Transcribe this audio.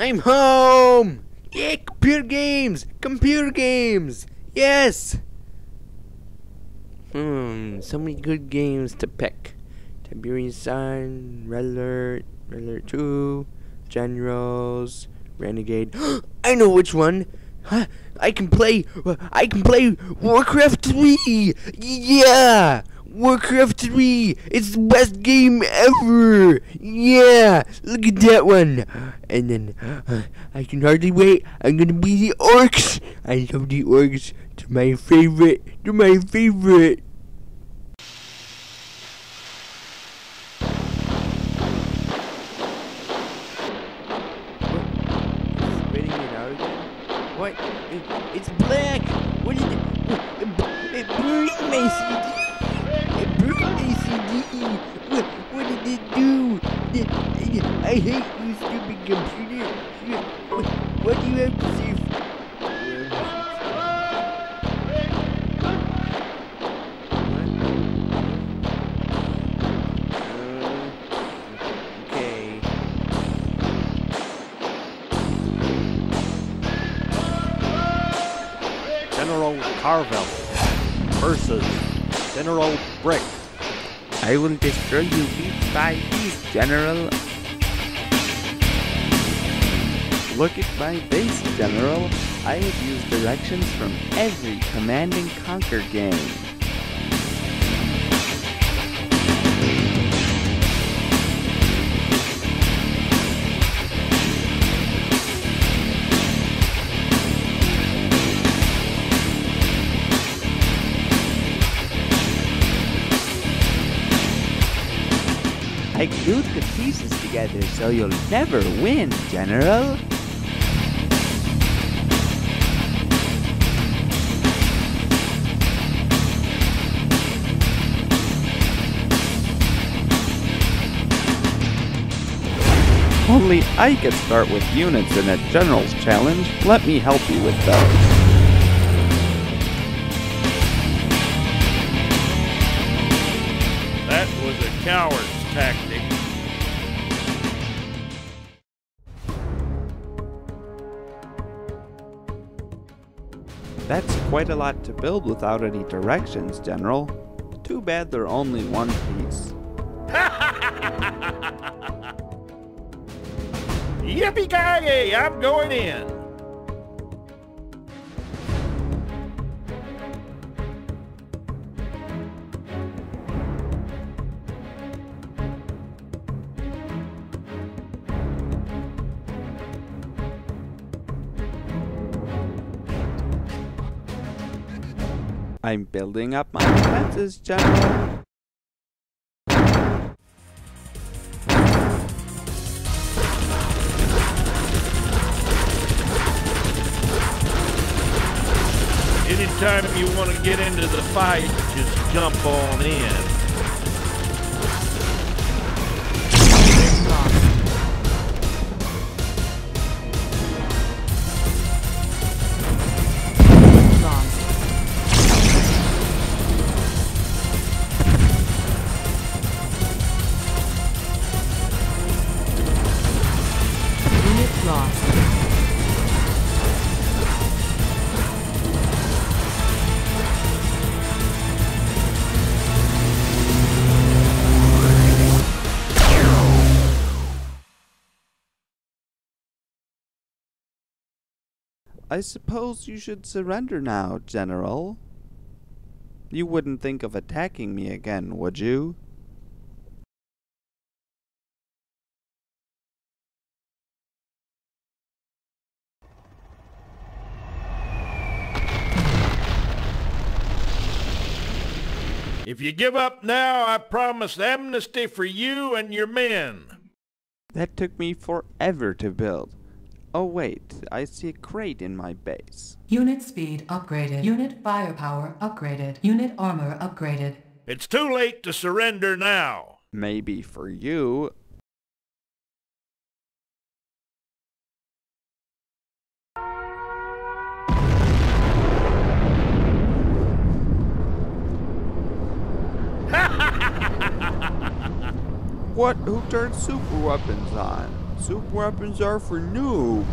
I'm home! Yeah, computer games! Computer games! Yes! So many good games to pick. Tiberian Sun, Red Alert, Red Alert 2, Generals, Renegade. I know which one! Huh? I can play Warcraft 3! Yeah! Warcraft 3! It's the best game ever! Yeah! Look at that one! And then, I can hardly wait. I'm gonna be the orcs! I love the orcs. They're my favorite. They're my favorite. Spitting it out again? What? It's black! What is it? It burned my CD! It burned my CD! What did it do? I hate you, stupid computer! What do you have to say? Okay. General Carvel versus General Brick. I will destroy you piece by piece, General. Look at my base, General. I have used directions from every Command and Conquer game. I glued the pieces together so you'll never win, General. Only I can start with units in a General's Challenge. Let me help you with those. That was a coward's tactic. That's quite a lot to build without any directions, General. Too bad they're only one piece. Yippee-ki-yay, I'm going in. I'm building up my defenses, General. Anytime you want to get into the fight, just jump on in. Unit lost. I suppose you should surrender now, General. You wouldn't think of attacking me again, would you? If you give up now, I promise amnesty for you and your men. That took me forever to build. Oh wait, I see a crate in my base. Unit speed upgraded. Unit firepower upgraded. Unit armor upgraded. It's too late to surrender now. Maybe for you. What? Who turned super weapons on? Super weapons are for noobs.